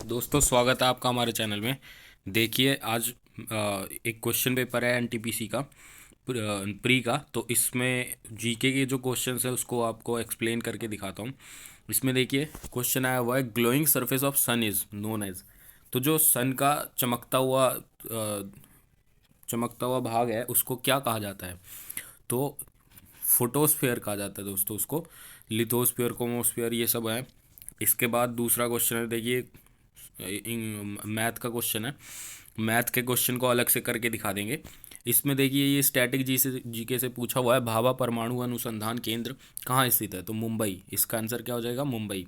दोस्तों, स्वागत है आपका हमारे चैनल में। देखिए आज एक क्वेश्चन पेपर है एनटीपीसी का, प्री का। तो इसमें जीके के जो क्वेश्चंस है उसको आपको एक्सप्लेन करके दिखाता हूँ। इसमें देखिए क्वेश्चन आया हुआ है, glowing surface of sun is known as. तो जो सन का चमकता हुआ भाग है उसको क्या कहा जाता है? तो फोटोस्फेयर कहा जाता है दोस्तों उसको। लिथोस्फेयर, कोमोस्फेयर, ये सब है। इसके बाद दूसरा क्वेश्चन है, देखिए मैथ का क्वेश्चन है। मैथ के क्वेश्चन को अलग से करके दिखा देंगे। इसमें देखिए ये स्टैटिक जीके से पूछा हुआ है, भाभा परमाणु अनुसंधान केंद्र कहाँ स्थित है? तो मुंबई। इसका आंसर क्या हो जाएगा? मुंबई।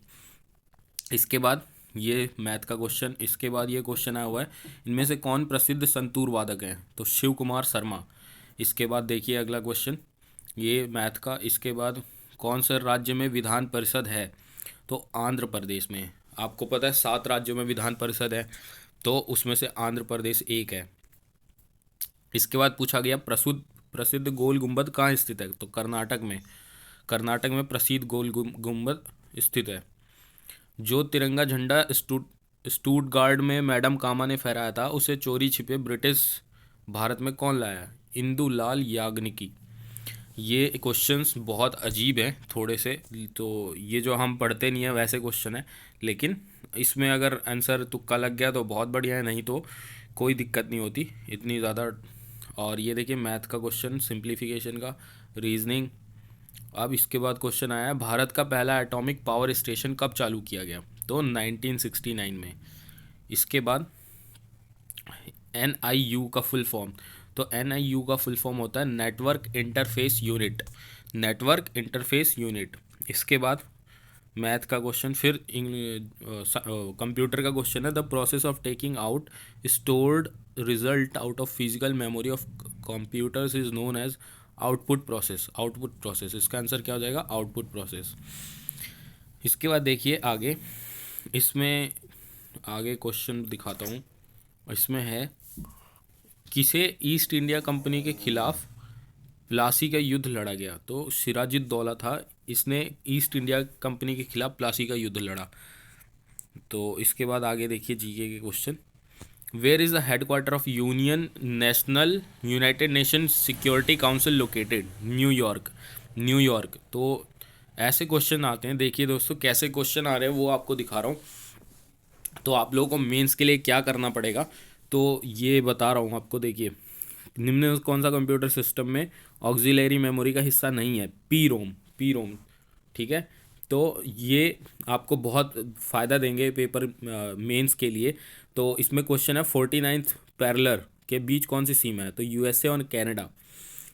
इसके बाद ये मैथ का क्वेश्चन। इसके बाद ये क्वेश्चन आया हुआ है, इनमें से कौन प्रसिद्ध संतूर वादक है? तो शिव कुमार शर्मा। इसके बाद देखिए अगला क्वेश्चन, ये मैथ का। इसके बाद कौन से राज्य में विधान परिषद है? तो आंध्र प्रदेश में। आपको पता है 7 राज्यों में विधान परिषद है, तो उसमें से आंध्र प्रदेश एक है। इसके बाद पूछा गया, प्रसिद्ध प्रसिद्ध गोल गुंबद कहाँ स्थित है? तो कर्नाटक में। कर्नाटक में प्रसिद्ध गोल गुंबद स्थित है। जो तिरंगा झंडा स्टूटगार्ड में मैडम कामा ने फहराया था, उसे चोरी छिपे ब्रिटिश भारत में कौन लाया? इंदुलाल याग्निकी। ये क्वेश्चंस बहुत अजीब हैं थोड़े से। तो ये जो हम पढ़ते नहीं है वैसे क्वेश्चन है, लेकिन इसमें अगर आंसर तुक्का लग गया तो बहुत बढ़िया है, नहीं तो कोई दिक्कत नहीं होती इतनी ज़्यादा। और ये देखिए मैथ का क्वेश्चन, सिंप्लीफिकेशन का, रीजनिंग। अब इसके बाद क्वेश्चन आया है, भारत का पहला एटॉमिक पावर स्टेशन कब चालू किया गया? तो 1969 में। इसके बाद NIU का फुल फॉर्म। तो NIU का फुल फॉर्म होता है network interface unit. Network interface unit. इसके बाद मैथ का क्वेश्चन, फिर कंप्यूटर का क्वेश्चन है, the process of taking out stored result out of physical memory of computers is known as output process. Output process, इसका answer क्या हो जाएगा? Output process. इसके बाद देखिए आगे, इसमें आगे क्वेश्चन दिखाता हूँ। इसमें है, किसे ईस्ट इंडिया कंपनी के खिलाफ प्लासी का युद्ध लड़ा गया? तो सिराजुद्दौला था, इसने ईस्ट इंडिया कंपनी के खिलाफ प्लासी का युद्ध लड़ा। तो इसके बाद आगे देखिए जीके के question, where is the headquarter of United Nation Security Council located? New York. New York. तो ऐसे क्वेश्चन आते हैं। देखिए दोस्तों कैसे क्वेश्चन आ रहे हैं वो आपको दिखा रहा हूँ। तो आप लोगों को मेंस के लिए क्या करना पड़ेगा, तो ये बता रहा हूँ आपको। देखिए, निम्न में कौन सा कंप्यूटर सिस्टम में ऑक्सिलरी मेमोरी का हिस्सा नहीं है? P ROM. P ROM. ठीक है। तो ये आपको बहुत फ़ायदा देंगे पेपर मेंस के लिए। तो इसमें क्वेश्चन है, 49th पैरेलल के बीच कौन सी सीमा है? तो USA और कनाडा।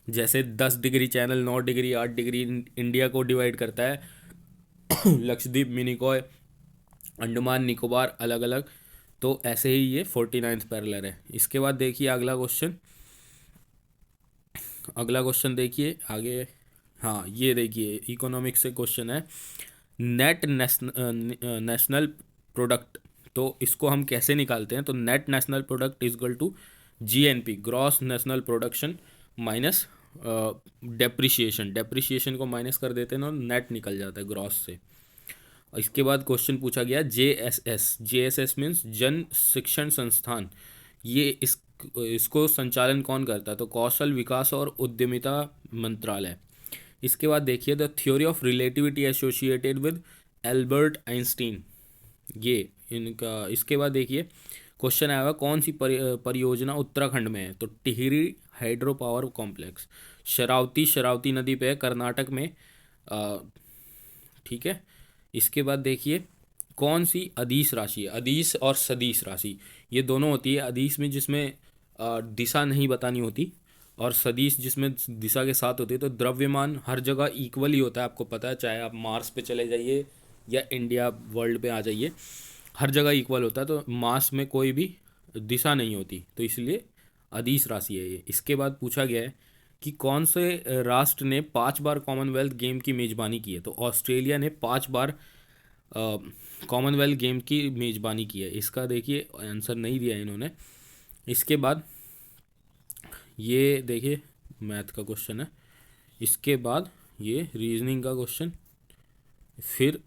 जैसे 10 degree channel 9 degree 8 degree India को डिवाइड करता है, लक्षद्वीप, मिनिकॉय, अंडमान निकोबार अलग अलग। तो ऐसे ही ये 49th पैरेलल है। इसके बाद देखिए अगला क्वेश्चन। अगला क्वेश्चन देखिए आगे। हाँ, ये देखिए इकोनॉमिक्स से क्वेश्चन है, नेट नेशनल प्रोडक्ट। तो इसको हम कैसे निकालते हैं? तो net national product is equal to GNP, gross national production, minus depreciation. Depreciation को माइनस कर देते हैं ना, नेट निकल जाता है ग्रॉस से। इसके बाद क्वेश्चन पूछा गया, JSS। JSS मीन्स जन शिक्षण संस्थान। ये इसको संचालन कौन करता है? तो कौशल विकास और उद्यमिता मंत्रालय। इसके बाद देखिए, the theory of relativity associated with Albert Einstein. ये इनका। इसके बाद देखिए क्वेश्चन आया हुआ, कौन सी परियोजना उत्तराखंड में है? तो Tehri hydro power complex. Sharavati नदी पे है, कर्नाटक में। ठीक है। इसके बाद देखिए, कौन सी अदिश राशि है? अदिश और सदिश राशि ये दोनों होती है। अदिश में जिसमें दिशा नहीं बतानी होती, और सदिश जिसमें दिशा के साथ होती है। तो द्रव्यमान हर जगह इक्वल ही होता है, आपको पता है, चाहे आप मार्स पे चले जाइए या इंडिया वर्ल्ड पे आ जाइए, हर जगह इक्वल होता है। तो मास में कोई भी दिशा नहीं होती, तो इसलिए अदिश राशि है ये। इसके बाद पूछा गया है कि कौन से राष्ट्र ने 5 बार कॉमनवेल्थ गेम की मेज़बानी की है? तो ऑस्ट्रेलिया ने 5 बार कॉमनवेल्थ गेम की मेज़बानी की है। इसका देखिए आंसर नहीं दिया इन्होंने। इसके बाद ये देखिए मैथ का क्वेश्चन है। इसके बाद ये रीजनिंग का क्वेश्चन। फिर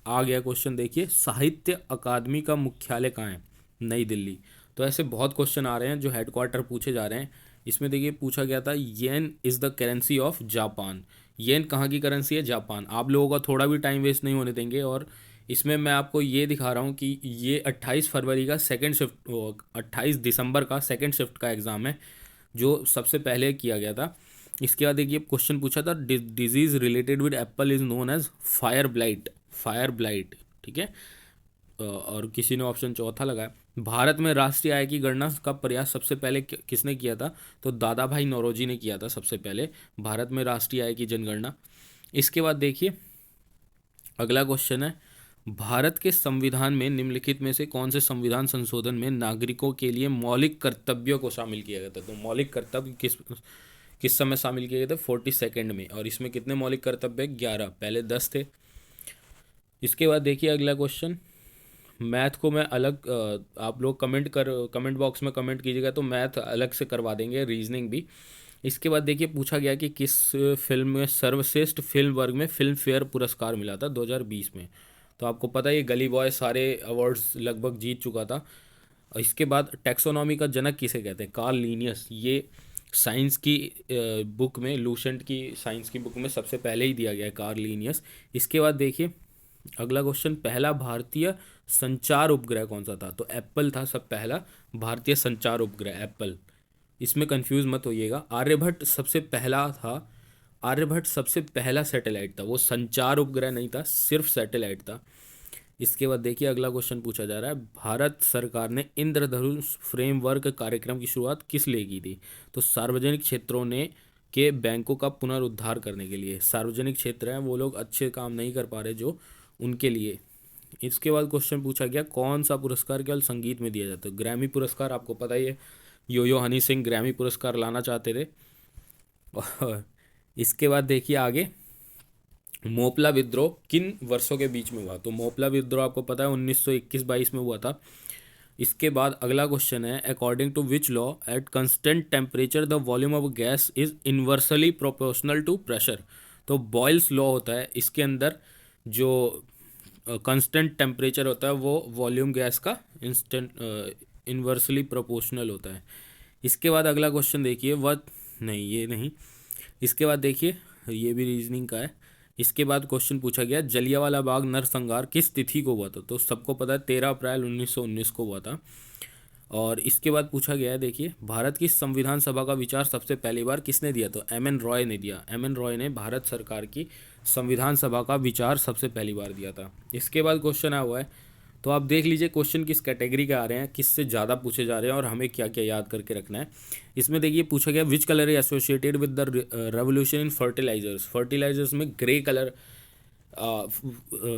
आ गया क्वेश्चन, देखिए साहित्य अकादमी का मुख्यालय कहाँ है? नई दिल्ली। तो ऐसे बहुत क्वेश्चन आ रहे हैं जो हेडक्वार्टर पूछे जा रहे हैं। इसमें देखिए पूछा गया था yen is the currency of Japan. Yen कहाँ की करेंसी है? जापान। आप लोगों का थोड़ा भी टाइम वेस्ट नहीं होने देंगे, और इसमें मैं आपको ये दिखा रहा हूँ कि ये 28 फरवरी का सेकंड शिफ्ट, 28 दिसंबर का सेकंड शिफ्ट का एग्ज़ाम है जो सबसे पहले किया गया था। इसके बाद देखिए क्वेश्चन पूछा था disease related with apple is known as fire blight. Fire blight, ठीक है। और किसी ने ऑप्शन चौथा लगाया। भारत में राष्ट्रीय आय की गणना का प्रयास सबसे पहले किसने किया था? तो दादा भाई नौरोजी ने किया था सबसे पहले भारत में राष्ट्रीय आय की जनगणना। इसके बाद देखिए अगला क्वेश्चन है, भारत के संविधान में निम्नलिखित में से कौन से संविधान संशोधन में नागरिकों के लिए मौलिक कर्तव्यों को शामिल किया गया था? तो मौलिक कर्तव्य किस समय शामिल किए गए थे? 42 में। और इसमें कितने मौलिक कर्तव्य? 11। पहले 10 थे। इसके बाद देखिए अगला क्वेश्चन, मैथ को मैं अलग, आप लोग कमेंट बॉक्स में कमेंट कीजिएगा तो मैथ अलग से करवा देंगे, रीजनिंग भी। इसके बाद देखिए पूछा गया कि किस फिल्म में सर्वश्रेष्ठ फिल्म वर्ग में फिल्म फेयर पुरस्कार मिला था 2020 में? तो आपको पता है ये गली बॉय सारे अवार्ड्स लगभग जीत चुका था। और इसके बाद टैक्सोनॉमी का जनक किसे कहते हैं? Karl Linnaeus. ये साइंस की बुक में, लूसेंट की साइंस की बुक में सबसे पहले ही दिया गया है, कार्ल लिनियस। इसके बाद देखिए अगला क्वेश्चन, पहला भारतीय संचार उपग्रह कौन सा था? तो एप्पल था सब पहला भारतीय संचार उपग्रह, एप्पल। इसमें कंफ्यूज मत होइएगा। आर्यभट्ट सबसे पहला था, आर्यभट्ट सबसे पहला सैटेलाइट था, वो संचार उपग्रह नहीं था, सिर्फ सैटेलाइट था। इसके बाद देखिए अगला क्वेश्चन पूछा जा रहा है, भारत सरकार ने इंद्रधनुष फ्रेमवर्क कार्यक्रम की शुरुआत किस लिए की थी? तो सार्वजनिक क्षेत्रों ने के बैंकों का पुनरुद्धार करने के लिए। सार्वजनिक क्षेत्र हैं वो लोग अच्छे काम नहीं कर पा रहे जो, उनके लिए। इसके बाद क्वेश्चन पूछा गया, कौन सा पुरस्कार केवल संगीत में दिया जाता है? ग्रैमी पुरस्कार, आपको पता ही है, यो हनी सिंह ग्रैमी पुरस्कार लाना चाहते थे। और इसके बाद देखिए आगे, मोपला विद्रोह किन वर्षों के बीच में हुआ? तो मोपला विद्रोह आपको पता है 1921-22 में हुआ था। इसके बाद अगला क्वेश्चन है, according to which law at constant temperature the volume of gas is inversely proportional to pressure? तो बॉयल्स लॉ होता है, इसके अंदर जो कांस्टेंट टेम्परेचर होता है वो वॉल्यूम गैस का इन्वर्सली प्रोपोर्शनल होता है। इसके बाद अगला क्वेश्चन देखिए, वह नहीं, ये नहीं। इसके बाद देखिए ये भी रीजनिंग का है। इसके बाद क्वेश्चन पूछा गया, जलियांवाला बाग नरसंहार किस तिथि को हुआ था? तो सबको पता है 13 अप्रैल 1919 को हुआ था। और इसके बाद पूछा गया है, देखिए भारत की संविधान सभा का विचार सबसे पहली बार किसने दिया? तो एम एन रॉय ने दिया। एम एन रॉय ने भारत सरकार की संविधान सभा का विचार सबसे पहली बार दिया था। इसके बाद क्वेश्चन आया हुआ है, तो आप देख लीजिए क्वेश्चन किस कैटेगरी के आ रहे हैं, किससे ज़्यादा पूछे जा रहे हैं और हमें क्या क्या याद करके रखना है। इसमें देखिए पूछा गया, which colour is associated with the revolution in fertilisers? Fertilisers में ग्रे कलर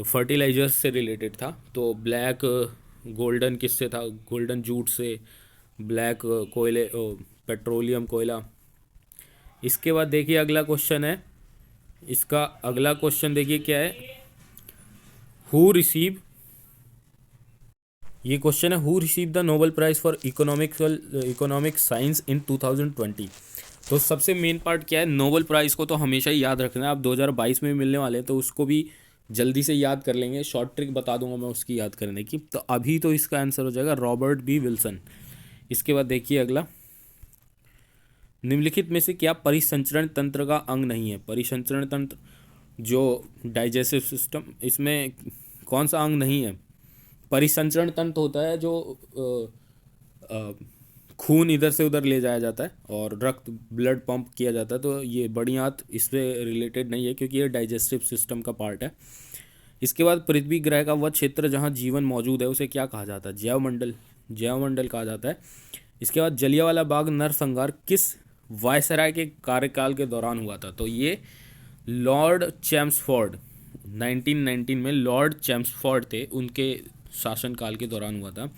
फर्टिलाइजर्स से रिलेटेड था। तो ब्लैक गोल्डन किससे था? गोल्डन जूट से। ब्लैक कोयले, पेट्रोलियम कोयला। इसके बाद देखिए अगला क्वेश्चन है, इसका अगला क्वेश्चन देखिए क्या है, हु रिसीव, ये क्वेश्चन है, who receive the Nobel prize for economic science in 2020? तो सबसे मेन पार्ट क्या है, नोबेल प्राइज़ को तो हमेशा ही याद रखना है। आप 2022 में भी मिलने वाले हैं तो उसको भी जल्दी से याद कर लेंगे। शॉर्ट ट्रिक बता दूंगा मैं उसकी याद करने की। तो अभी तो इसका आंसर हो जाएगा रॉबर्ट बी विल्सन। इसके बाद देखिए अगला, निम्नलिखित में से क्या परिसंचरण तंत्र का अंग नहीं है? परिसंचरण तंत्र जो डाइजेस्टिव सिस्टम, इसमें कौन सा अंग नहीं है? परिसंचरण तंत्र होता है जो खून इधर से उधर ले जाया जाता है और रक्त ब्लड पंप किया जाता है। तो ये बड़ी आंत इससे रिलेटेड नहीं है क्योंकि ये डाइजेस्टिव सिस्टम का पार्ट है। इसके बाद पृथ्वी ग्रह का वह क्षेत्र जहाँ जीवन मौजूद है उसे क्या कहा जाता है? जैवमंडल। जैवमंडल कहा जाता है। इसके बाद जलियांवाला बाग नरसंहार किस वायसराय के कार्यकाल के दौरान हुआ था? तो ये लॉर्ड चैम्सफोर्ड, 1919 में लॉर्ड चैम्सफोर्ड थे, उनके शासनकाल के दौरान हुआ था।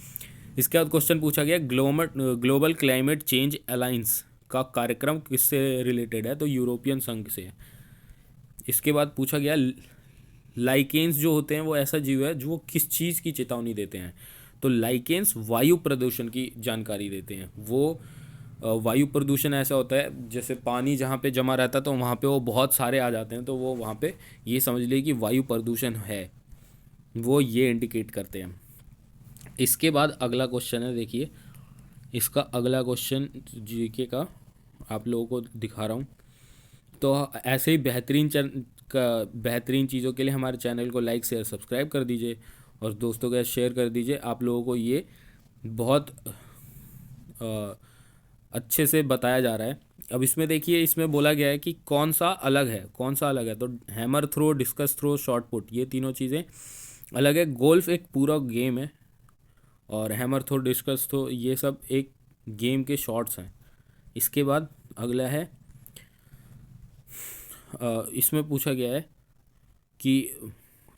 इसके बाद क्वेश्चन पूछा गया, ग्लोबल क्लाइमेट चेंज अलायंस का कार्यक्रम किससे रिलेटेड है? तो यूरोपियन संघ से। इसके बाद पूछा गया, लाइकेन्स जो होते हैं वो ऐसा जीव है जो वो किस चीज़ की चेतावनी देते हैं? तो लाइकेन्स वायु प्रदूषण की जानकारी देते हैं। वो वायु प्रदूषण ऐसा होता है जैसे पानी जहाँ पे जमा रहता है तो वहाँ पे वो बहुत सारे आ जाते हैं, तो वो वहाँ पे ये समझ लिए कि वायु प्रदूषण है। वो ये इंडिकेट करते हैं। इसके बाद अगला क्वेश्चन है, देखिए इसका अगला क्वेश्चन जीके का आप लोगों को दिखा रहा हूँ। तो ऐसे ही बेहतरीन चीज़ों के लिए हमारे चैनल को लाइक शेयर सब्सक्राइब कर दीजिए और दोस्तों के साथ शेयर कर दीजिए। आप लोगों को ये बहुत अ, अच्छे से बताया जा रहा है। अब इसमें देखिए, इसमें बोला गया है कि कौन सा अलग है, कौन सा अलग है। तो hammer throw, discus throw, shot put, ये तीनों चीज़ें अलग है। गोल्फ एक पूरा गेम है और हैमर थ्रो, डिस्कस थ्रो, ये सब एक गेम के शॉट्स हैं। इसके बाद अगला है, इसमें पूछा गया है कि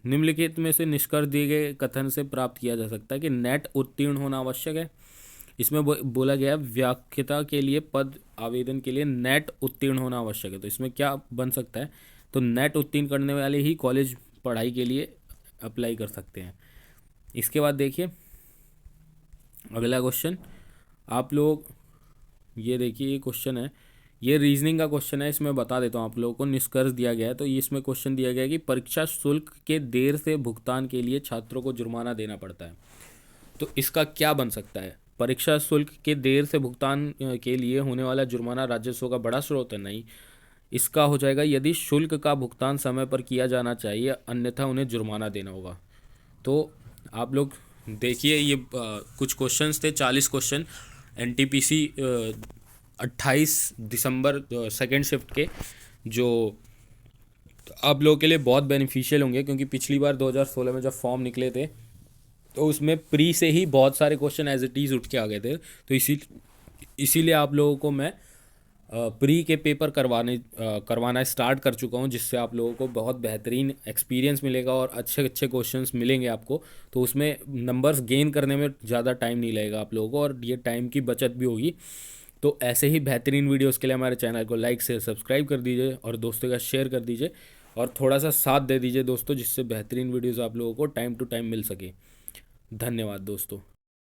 निम्नलिखित में से निष्कर्ष दिए गए कथन से प्राप्त किया जा सकता है कि नेट उत्तीर्ण होना आवश्यक है। इसमें बोला गया है व्याख्याता के लिए पद आवेदन के लिए नेट उत्तीर्ण होना आवश्यक है। तो इसमें क्या बन सकता है, तो नेट उत्तीर्ण करने वाले ही कॉलेज पढ़ाई के लिए अप्लाई कर सकते हैं। इसके बाद देखिए अगला क्वेश्चन, आप लोग ये देखिए, ये क्वेश्चन है, ये रीजनिंग का क्वेश्चन है। इसमें बता देता हूँ आप लोगों को, निष्कर्ष दिया गया है। तो ये इसमें क्वेश्चन दिया गया है कि परीक्षा शुल्क के देर से भुगतान के लिए छात्रों को जुर्माना देना पड़ता है। तो इसका क्या बन सकता है, परीक्षा शुल्क के देर से भुगतान के लिए होने वाला जुर्माना राजस्व का बड़ा स्रोत है? नहीं, इसका हो जाएगा यदि शुल्क का भुगतान समय पर किया जाना चाहिए, अन्यथा उन्हें जुर्माना देना होगा। तो आप लोग देखिए, ये कुछ क्वेश्चंस थे, 40 क्वेश्चन एनटीपीसी 28 दिसंबर सेकेंड शिफ्ट के, जो आप लोगों के लिए बहुत बेनिफिशियल होंगे। क्योंकि पिछली बार 2016 में जब फॉर्म निकले थे तो उसमें प्री से ही बहुत सारे क्वेश्चन एज इट इज़ उठ के आ गए थे। तो इसीलिए आप लोगों को मैं प्री के पेपर करवाना स्टार्ट कर चुका हूं, जिससे आप लोगों को बहुत बेहतरीन एक्सपीरियंस मिलेगा और अच्छे अच्छे क्वेश्चंस मिलेंगे आपको। तो उसमें नंबर्स गेन करने में ज़्यादा टाइम नहीं लगेगा आप लोगों को, और ये टाइम की बचत भी होगी। तो ऐसे ही बेहतरीन वीडियोस के लिए हमारे चैनल को लाइक शेयर सब्सक्राइब कर दीजिए और दोस्तों का शेयर कर दीजिए और थोड़ा सा साथ दे दीजिए दोस्तों, जिससे बेहतरीन वीडियोस आप लोगों को टाइम टू टाइम मिल सके। धन्यवाद दोस्तों।